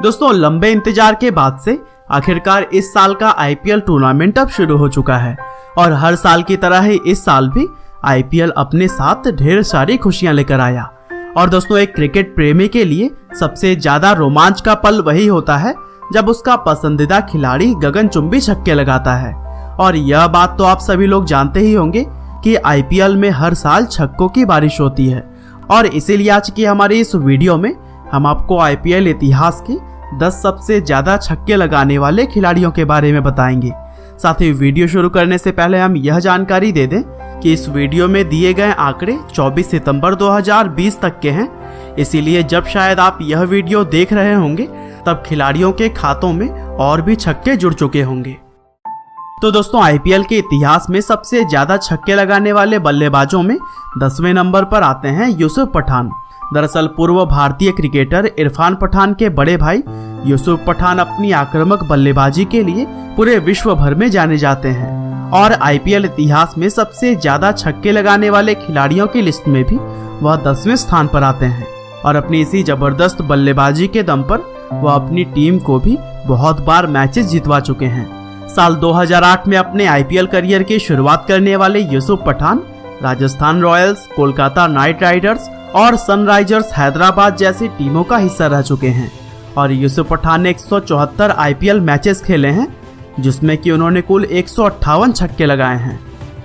दोस्तों लंबे इंतजार के बाद से आखिरकार इस साल का आईपीएल टूर्नामेंट अब शुरू हो चुका है और हर साल की तरह ही इस साल भी आईपीएल अपने साथ ढेर सारी खुशियां लेकर आया। और दोस्तों एक क्रिकेट प्रेमी के लिए सबसे ज्यादा रोमांच का पल वही होता है जब उसका पसंदीदा खिलाड़ी गगनचुंबी छक्के लगाता है। और यह बात तो आप सभी लोग जानते ही होंगे कि आईपीएल में हर साल छक्कों की बारिश होती है। और इसीलिए आज की हमारी इस वीडियो में हम आपको आईपीएल इतिहास के 10 सबसे ज्यादा छक्के लगाने वाले खिलाड़ियों के बारे में बताएंगे। साथ ही वीडियो शुरू करने से पहले हम यह जानकारी दे दें कि इस वीडियो में दिए गए आंकड़े 24 सितंबर 2020 तक के हैं, इसीलिए जब शायद आप यह वीडियो देख रहे होंगे तब खिलाड़ियों के खातों में और भी छक्के जुड़ चुके होंगे। तो दोस्तों आईपीएल के इतिहास में सबसे ज्यादा छक्के लगाने वाले बल्लेबाजों में 10वें नंबर पर आते हैं यूसुफ पठान। दरअसल पूर्व भारतीय क्रिकेटर इरफान पठान के बड़े भाई यूसुफ पठान अपनी आक्रामक बल्लेबाजी के लिए पूरे विश्व भर में जाने जाते हैं और आईपीएल इतिहास में सबसे ज्यादा छक्के लगाने वाले खिलाड़ियों की लिस्ट में भी वह 10वें स्थान पर आते हैं। और अपनी इसी जबरदस्त बल्लेबाजी के दम पर वह अपनी टीम को भी बहुत बार मैचेस जितवा चुके हैं। साल 2008 में अपने आईपीएल करियर की शुरुआत करने वाले Yusuf Pathan Rajasthan Royals, Kolkata Knight Riders और सनराइजर्स हैदराबाद जैसी टीमों का हिस्सा रह चुके हैं। और यूसुफ पठान ने 174 आईपीएल मैचेस खेले हैं जिसमें कि उन्होंने कुल 158 छक्के लगाए हैं।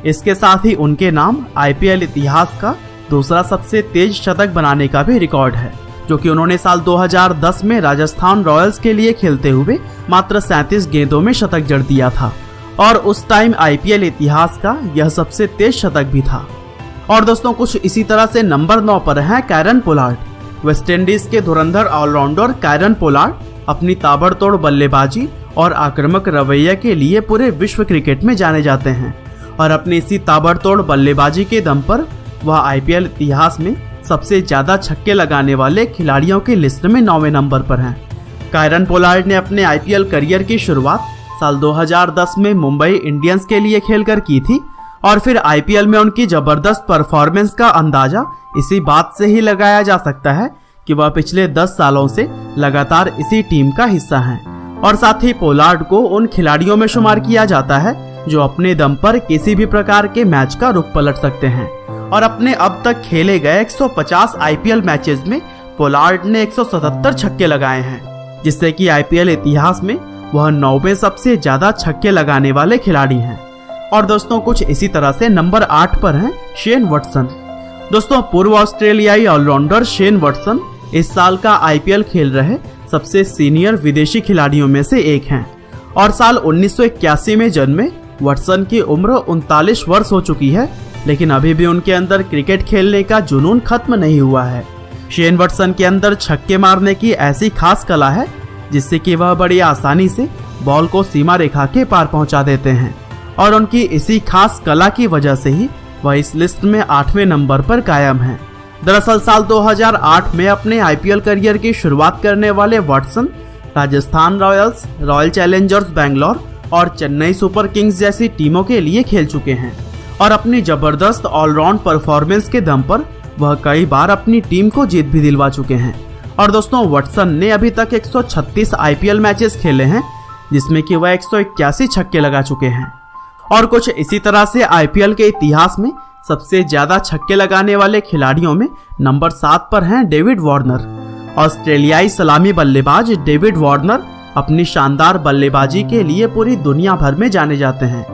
इसके साथ ही उनके नाम आईपीएल इतिहास का दूसरा सबसे तेज शतक बनाने का भी रिकॉर्ड है, जो कि उन्होंने साल 2010 में राजस्थान रॉयल्स के लिए खेलते हुए मात्र 37 गेंदों में शतक जड़ दिया था और उस टाइम आईपीएल इतिहास का यह सबसे तेज शतक भी था। और दोस्तों कुछ इसी तरह से नंबर 9 पर है कैरन पोलार्ड। वेस्टइंडीज के धुरंधर ऑलराउंडर कैरन पोलार्ड अपनी ताबड़तोड़ बल्लेबाजी और आक्रामक रवैये के लिए पूरे विश्व क्रिकेट में जाने जाते हैं और अपनी इसी ताबड़तोड़ बल्लेबाजी के दम पर वह आईपीएल इतिहास में सबसे ज्यादा छक्के लगाने वाले खिलाड़ियों की लिस्ट में 9वें नंबर पर हैं। कैरन पोलार्ड ने अपने आईपीएल करियर की शुरुआत साल 2010 में मुंबई इंडियंस के लिए खेलकर की थी और फिर आईपीएल में उनकी जबरदस्त परफॉर्मेंस का अंदाजा इसी बात से ही लगाया जा सकता है कि वह पिछले 10 सालों से लगातार इसी टीम का हिस्सा हैं। और साथ ही पोलार्ड को उन खिलाड़ियों में शुमार किया जाता है जो अपने दम पर किसी भी प्रकार के मैच का रुख पलट सकते हैं। और अपने अब तक खेले गए 150 आईपीएल मैचेस में पोलार्ड ने 177 छक्के लगाए हैं, जिससे कि आईपीएल इतिहास में वह 9वें सबसे ज्यादा छक्के लगाने वाले खिलाड़ी हैं। और दोस्तों कुछ इसी तरह से नंबर 8 पर हैं शेन वॉटसन। दोस्तों पूर्व ऑस्ट्रेलियाई ऑलराउंडर शेन वॉटसन इस साल का आईपीएल खेल रहे सबसे सीनियर विदेशी खिलाड़ियों में से एक हैं और साल 1981 में जन्मे वॉटसन की उम्र 39 वर्ष हो चुकी है, लेकिन अभी भी उनके अंदर क्रिकेट खेलने का जुनून खत्म नहीं हुआ है। शेन वॉटसन के अंदर छक्के मारने की ऐसी खास कला है जिससे कि वह बड़ी आसानी से बॉल को सीमा रेखा के पार पहुंचा देते हैं और उनकी इसी खास कला की वजह से ही वह इस लिस्ट में 8वें नंबर पर कायम हैं। दरअसल साल 2008 में अपने आईपीएल करियर की शुरुआत करने वाले Watson Rajasthan Royals, royal Challengers Bangalore और चेन्नई सुपर किंग्स जैसी टीमों के लिए खेल चुके हैं और अपनी जबरदस्त ऑलराउंड परफॉर्मेंस के दम पर वह कई बार अपनी टीम को जीत भी दिलवा चुके हैं। और दोस्तों वॉटसन ने अभी तक 136 आईपीएल मैचेस खेले हैं जिसमें कि वह 181 छक्के लगा चुके हैं। और कुछ इसी तरह से आईपीएल के इतिहास में सबसे ज्यादा छक्के लगाने वाले खिलाड़ियों में नंबर 7 पर हैं डेविड वार्नर। ऑस्ट्रेलियाई सलामी बल्लेबाज डेविड वार्नर अपनी शानदार बल्लेबाजी के लिए पूरी दुनिया भर में जाने जाते हैं।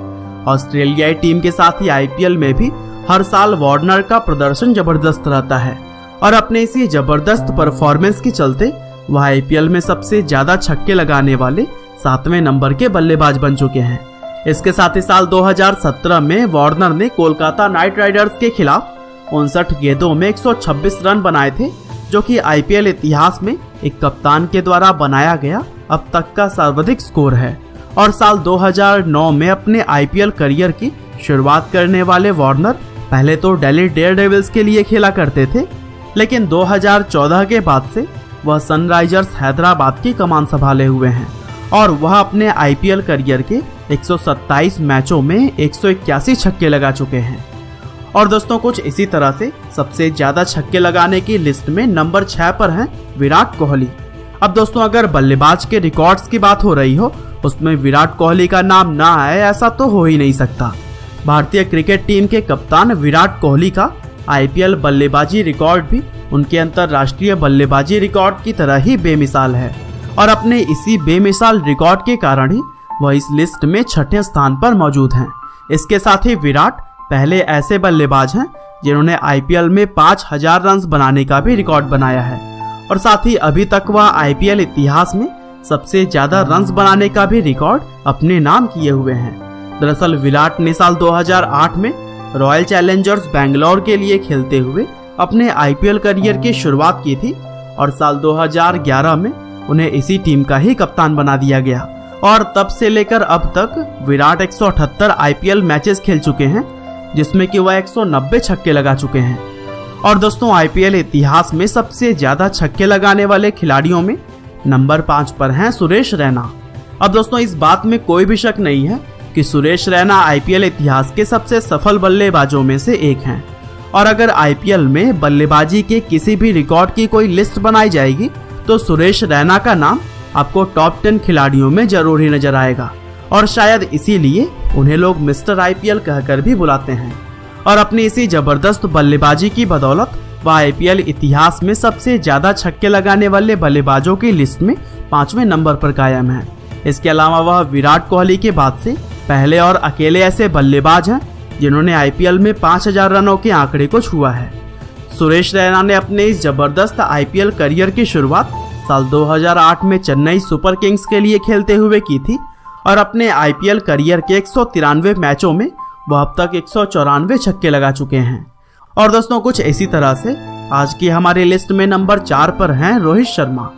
ऑस्ट्रेलियाई टीम के साथ ही आईपीएल में भी हर साल वार्नर का प्रदर्शन जबरदस्त रहता है और अपने इसी जबरदस्त परफॉर्मेंस के चलते वह आईपीएल में सबसे ज्यादा छक्के लगाने वाले 7वें नंबर के बल्लेबाज बन चुके हैं। इसके साथ ही साल 2017 में वार्नर ने कोलकाता नाइट राइडर्स के खिलाफ 59 गेंदों में 126 रन बनाए थे, जो कि आईपीएल इतिहास में एक कप्तान के द्वारा बनाया गया अब तक का सर्वाधिक स्कोर है। और साल 2009 में अपने आईपीएल करियर की शुरुआत करने वाले वार्नर पहले तो दिल्ली डेयरडेविल्स के लिए खेला करते थे, लेकिन 2014 के बाद से वह सनराइजर्स हैदराबाद की कमान संभाले हुए हैं और वह अपने आईपीएल करियर के 127 मैचों में 181 छक्के लगा चुके हैं। और दोस्तों कुछ इसी तरह से सबसे ज्यादा छक्के लगाने की लिस्ट में नंबर 6 पर हैं विराट कोहली। अब दोस्तों अगर बल्लेबाज के रिकॉर्ड्स की बात हो रही हो उसमें विराट कोहली का नाम ना आए ऐसा तो हो ही नहीं सकता। भारतीय क्रिकेट टीम के कप्तान विराट कोहली का आईपीएल बल्लेबाजी रिकॉर्ड भी उनके अंतर्राष्ट्रीय बल्लेबाजी रिकॉर्ड की तरह ही बेमिसाल है और अपने इसी बेमिसाल रिकॉर्ड के कारण ही वह इस लिस्ट में 6ठे स्थान पर मौजूद हैं। इसके साथ ही विराट पहले ऐसे बल्लेबाज हैं जिन्होंने आईपीएल में 5000 रन बनाने का भी रिकॉर्ड बनाया है और साथ ही अभी तक वह आईपीएल इतिहास में सबसे ज्यादा रन्स बनाने का भी रिकॉर्ड अपने नाम किए हुए हैं। दरअसल विराट ने साल 2008 में रॉयल चैलेंजर्स बेंगलोर के लिए खेलते हुए अपने आईपीएल करियर की शुरुआत की थी और साल 2011 में उन्हें इसी टीम का ही कप्तान बना दिया गया और तब से लेकर अब तक विराट 178 आईपीएल मैचेस खेल चुके हैं जिसमें कि वह 190 छक्के लगा चुके हैं। और दोस्तों आईपीएल इतिहास में सबसे ज्यादा छक्के लगाने वाले खिलाड़ियों में नंबर 5 पर हैं सुरेश रैना। अब दोस्तों इस बात में कोई भी शक नहीं है कि सुरेश रैना आईपीएल इतिहास के सबसे सफल बल्लेबाजों में से एक हैं और अगर आईपीएल में बल्लेबाजी के किसी भी रिकॉर्ड की कोई लिस्ट बनाई जाएगी तो सुरेश रैना का नाम आपको टॉप 10 खिलाड़ियों में जरूर ही नजर आएगा और शायद इसीलिए उन्हें लोग मिस्टर आईपीएल कहकर भी बुलाते हैं। और अपनी इसी जबरदस्त बल्लेबाजी की बदौलत वह आईपीएल इतिहास में सबसे ज्यादा छक्के लगाने वाले बल्लेबाजों की लिस्ट में 5वें नंबर पर कायम है। इसके अलावा वह विराट कोहली के बाद से पहले और अकेले ऐसे बल्लेबाज हैं जिन्होंने आईपीएल में 5000 रनों के आंकड़े को छुआ है। सुरेश रैना ने अपने इस जबरदस्त आईपीएल करियर की शुरुआत साल 2008 में चेन्नई सुपर किंग्स के लिए खेलते हुए की थी और अपने आईपीएल करियर के 193 मैचों में वह अब तक 194 छक्के लगा चुके हैं। और दोस्तों कुछ इसी तरह से आज की हमारी लिस्ट में नंबर 4 पर हैं रोहित शर्मा।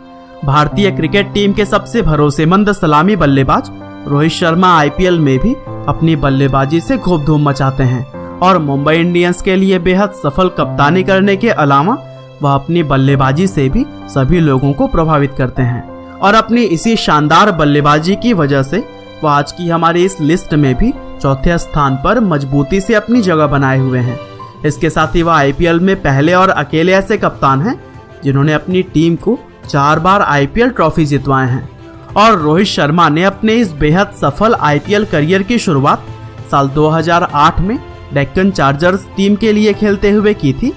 भारतीय क्रिकेट टीम के सबसे भरोसेमंद सलामी बल्लेबाज रोहित शर्मा आईपीएल में भी अपनी बल्लेबाजी से खूब धूम मचाते हैं और मुंबई इंडियंस के लिए बेहद सफल कप्तानी करने के अलावा वह अपनी बल्लेबाजी से भी सभी लोगों को प्रभावित करते हैं और अपनी इसी शानदार बल्लेबाजी की वजह से वह आज की हमारी इस लिस्ट में भी 4थे स्थान पर मजबूती से अपनी जगह बनाए हुए हैं। इसके साथ ही वह आईपीएल में पहले और अकेले ऐसे कप्तान हैं जिन्होंने अपनी टीम को 4 बार आईपीएल ट्रॉफी जितवाए हैं। और रोहित शर्मा ने अपने इस बेहद सफल आईपीएल करियर की शुरुआत साल 2008 में डेक्कन चार्जर्स टीम के लिए खेलते हुए की थी।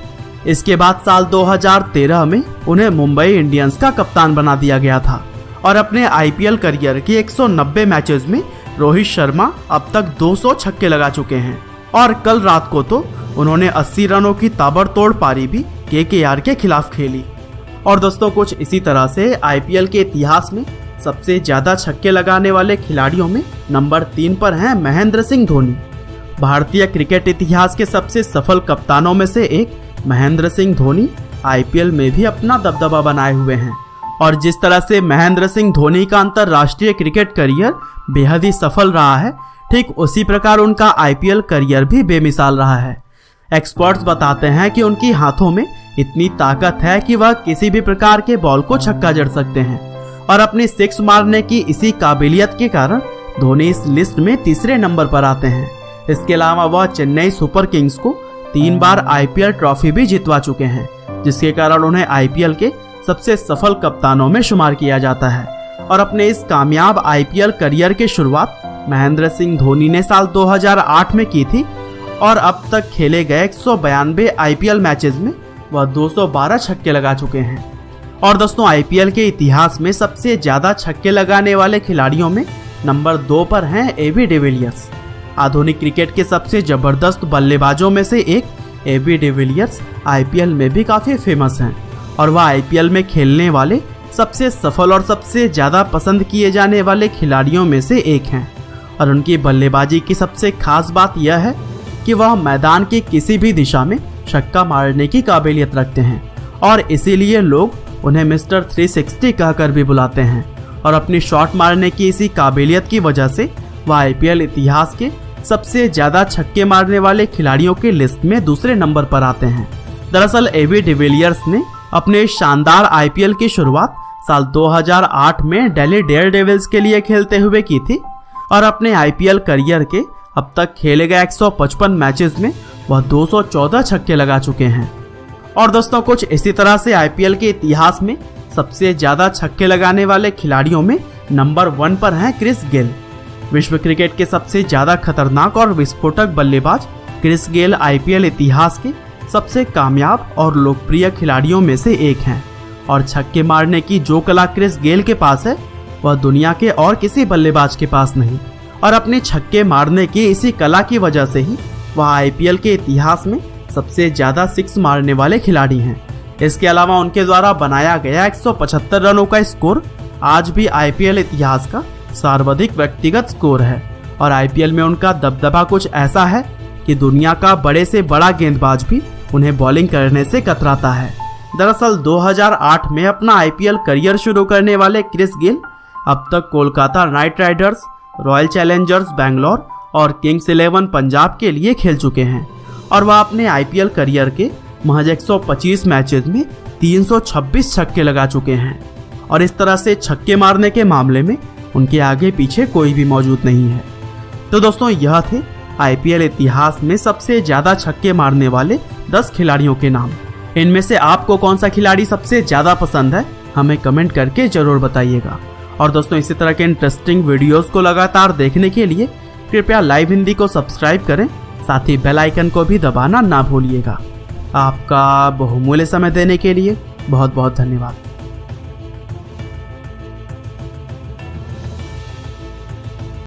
इसके बाद साल 2013 में उन्हें मुंबई इंडियंस का कप्तान बना दिया गया था और अपने आईपीएल करियर के 190 मैचेस में रोहित शर्मा अब तक 200 छक्के लगा चुके हैं और कल रात को तो उन्होंने 80 रनों की ताबड़तोड़ पारी भी केकेआर के खिलाफ खेली। और दोस्तों कुछ इसी तरह से आईपीएल के इतिहास में सबसे ज्यादा छक्के लगाने वाले खिलाड़ियों में नंबर 3 पर हैं महेंद्र सिंह धोनी। भारतीय क्रिकेट इतिहास के सबसे सफल कप्तानों में से एक महेंद्र सिंह धोनी आईपीएल में भी अपना दबदबा बनाए हुए हैं और जिस तरह से महेंद्र सिंह धोनी का अंतर्राष्ट्रीय क्रिकेट करियर बेहद ही सफल रहा है ठीक उसी प्रकार उनका आईपीएल करियर भी बेमिसाल रहा है। एक्सपर्ट्स बताते हैं कि उनकी हाथों में इतनी ताकत है कि वह किसी भी प्रकार के बॉल को छक्का जड़ सकते हैं और अपनी 6 मारने की इसी काबिलियत के कारण धोनी इस लिस्ट में 3रे नंबर पर आते हैं। इसके अलावा वह चेन्नई सुपर किंग्स को 3 बार आईपीएल ट्रॉफी भी जितवा चुके हैं जिसके कारण उन्हें आईपीएल के सबसे सफल कप्तानों में शुमार किया जाता है। और अपने इस कामयाब आईपीएल करियर की शुरुआत महेंद्र सिंह धोनी ने साल 2008 में की थी और अब तक खेले गए 192 आईपीएल मैचेस में वह 212 छक्के लगा चुके हैं। और दोस्तों आईपीएल के इतिहास में सबसे ज्यादा छक्के लगाने वाले खिलाड़ियों में नंबर 2 पर हैं एबी डिविलियर्स। आधुनिक क्रिकेट के सबसे जबरदस्त बल्लेबाजों में से एक एबी डिविलियर्स आईपीएल में भी काफी फेमस हैं और वह आईपीएल में खेलने वाले सबसे सफल और सबसे ज्यादा पसंद किए जाने वाले खिलाड़ियों में से एक हैं। और उनकी बल्लेबाजी की सबसे खास बात यह है कि वह मैदान की किसी भी दिशा में छक्का मारने की काबिलियत रखते हैं और इसीलिए लोग उन्हें मिस्टर 360 कहकर भी बुलाते हैं। और अपनी शॉट मारने की इसी काबिलियत की वजह से वह आईपीएल इतिहास के सबसे ज्यादा छक्के मारने वाले खिलाड़ियों की लिस्ट में 2रे नंबर पर आते हैं। दरअसल एबी डिविलियर्स ने अपने शानदार आईपीएल की शुरुआत साल 2008 में दिल्ली डेयरडेविल्स के लिए खेलते हुए की थी और अपने आईपीएल करियर के अब तक खेले गए 155 मैचेस में वह 214 छक्के लगा चुके हैं। और दोस्तों कुछ इसी तरह से आईपीएल के इतिहास में सबसे ज्यादा छक्के लगाने वाले खिलाड़ियों में नंबर 1 पर हैं क्रिस गेल। विश्व क्रिकेट के सबसे ज्यादा खतरनाक और विस्फोटक बल्लेबाज क्रिस गेल आईपीएल इतिहास के सबसे कामयाब और लोकप्रिय खिलाड़ियों में से एक हैं और छक्के मारने की जो कला क्रिस गेल के पास है वह दुनिया के और किसी बल्लेबाज के पास नहीं, और अपने छक्के मारने की इसी कला की वजह से ही वह आईपीएल के इतिहास में सबसे ज्यादा सिक्स मारने वाले खिलाड़ी हैं। इसके अलावा उनके द्वारा बनाया गया 175 रनों का स्कोर आज भी आईपीएल इतिहास का सर्वाधिक व्यक्तिगत स्कोर है और आईपीएल में उनका दबदबा कुछ ऐसा है कि दुनिया का बड़े से बड़ा गेंदबाज भी उन्हें बॉलिंग करने से कतराता है। दरअसल 2008 में अपना आईपीएल करियर शुरू करने वाले क्रिस गेल अब तक Kolkata Knight Riders, royal Challengers Bangalore और किंग्स 11 पंजाब के लिए खेल चुके हैं और वह अपने आईपीएल करियर के महज 125 मैचेस में 326 छक्के लगा चुके हैं और इस तरह से छक्के मारने के मामले में उनके आगे पीछे कोई भी मौजूद नहीं है। तो दोस्तों, यह थे आईपीएल इतिहास में सबसे ज्यादा छक्के मारने वाले 10 खिलाड़ियों के नाम। इनमें से आपको कौन सा खिलाड़ी सबसे ज्यादा पसंद है, हमें कमेंट करके जरूर बताइएगा। और दोस्तों, इसी तरह के इंटरेस्टिंग वीडियोस को लगातार देखने के लिए कृपया लाइव हिंदी को सब्सक्राइब करें, साथ ही बेल आइकन को भी दबाना ना भूलिएगा। आपका बहुमूल्य समय देने के लिए बहुत बहुत धन्यवाद।